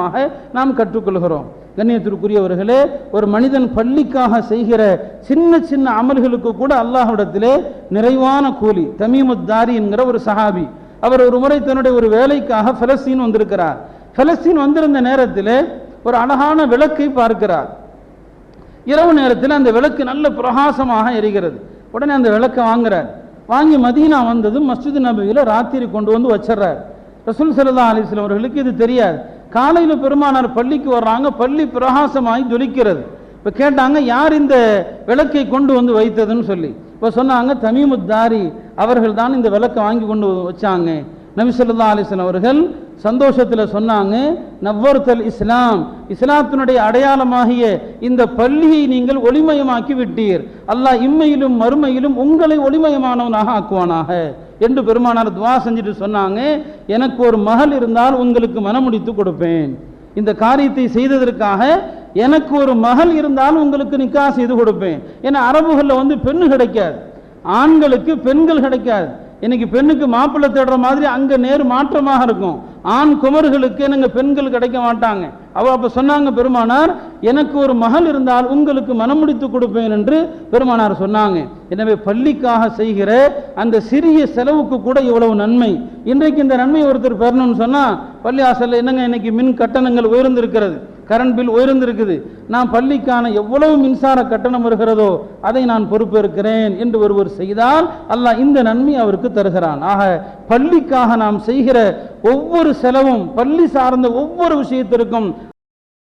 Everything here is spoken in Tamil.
பாடமாக நாம் கற்றுக்கொள்கிறோம். கண்ணியத்திற்குரியவர்களே, ஒரு மனிதன் பள்ளிக்காக செய்கிற சின்ன சின்ன அமல்களுக்கு கூட அல்லாஹ்விடத்திலே நிறைவான கூலி. தமீமுத்தாரி என்கிற ஒரு சஹாபி, அவர் ஒரு முறை தன்னுடைய ஒரு வேலைக்காக பலஸ்தீன் வந்திருக்கிறார். பலஸ்தீன் வந்திருந்த நேரத்தில் ஒரு அழகான விளக்கை பார்க்கிறார். இரவு நேரத்தில் அந்த விளக்கு நல்ல பிரகாசமாக எரிகிறது. உடனே அந்த விளக்கை வாங்குறார். வாங்கி மதீனா வந்ததும் மஸ்ஜித் நபவியில் ராத்திரி கொண்டு வந்து வச்சிடறார். ரசூல் ஸல்லல்லாஹு அலைஹி வஸல்லம் அவர்களுக்கு இது தெரியாது. காலையில் பெருமானார் பள்ளிக்கு வர்றாங்க, பள்ளி பிரகாசமாகி ஜொலிக்கிறது. இப்போ கேட்டாங்க, யார் இந்த விளக்கை கொண்டு வந்து வைத்ததுன்னு சொல்லி. இப்போ சொன்னாங்க, தமீமுத்தாரி அவர்கள் தான் இந்த விளக்கை வாங்கி கொண்டு வச்சாங்க. நபி ஸல்லல்லாஹு அலைஹி வஸல்லம் அவர்கள் சந்தோஷத்தில் சொன்னாங்க, நவ்வர்தல் இஸ்லாம், இஸ்லாத்தினுடைய அடையாளமாகிய இந்த பள்ளியை நீங்கள் ஒளிமயமாக்கி விட்டீர். அல்லாஹ் இம்மையிலும் மறுமையிலும் உங்களை ஒளிமயமானவனாக ஆக்குவானாக என்று பெருமானார் துவா செஞ்சுட்டு சொன்னாங்க, எனக்கு ஒரு மகள் இருந்தால் உங்களுக்கு மனமுடித்து கொடுப்பேன். இந்த காரியத்தை செய்ததற்காக எனக்கு ஒரு மகள் இருந்தால் உங்களுக்கு நிக்கா செய்து கொடுப்பேன். ஏன்னா அரபுகளில் பெண்ணு கிடைக்காது, ஆண்களுக்கு பெண்கள் கிடைக்காது. இன்னைக்கு பெண்ணுக்கு மாப்பிள்ளை தேடுற மாதிரி அங்கே நேரு மாற்றமாக இருக்கும். ஆண் குமர்களுக்கு என்னங்க பெண்கள் கிடைக்க மாட்டாங்க. அப்போ சொன்னாங்க பெருமானார், எனக்கு ஒரு மகள் இருந்தால் உங்களுக்கு மனமுடித்து கொடுப்பேன் என்று பெருமானார் சொன்னாங்க. எனவே பள்ளிக்காக செய்கிற அந்த சிறிய செலவுக்கு கூட இவ்வளவு நன்மை. இன்றைக்கு இந்த நன்மை ஒருத்தர் பெறணும்னு சொன்னால், பள்ளி வாசலில் என்னங்க இன்னைக்கு மின் கட்டணங்கள் உயர்ந்திருக்கிறது, கரண்ட் பில் உயர்ந்திருக்குது, நான் பள்ளிக்கான எவ்வளவு மின்சார கட்டணம் வருகிறதோ அதை நான் பொறுப்பேற்கிறேன் என்று ஒருவர் செய்தால் அல்லாஹ் இந்த நன்மை அவருக்கு தருகிறான். ஆக பள்ளிக்காக நாம் செய்கிற ஒவ்வொரு செலவும், பள்ளி சார்ந்த ஒவ்வொரு விஷயத்திற்கும்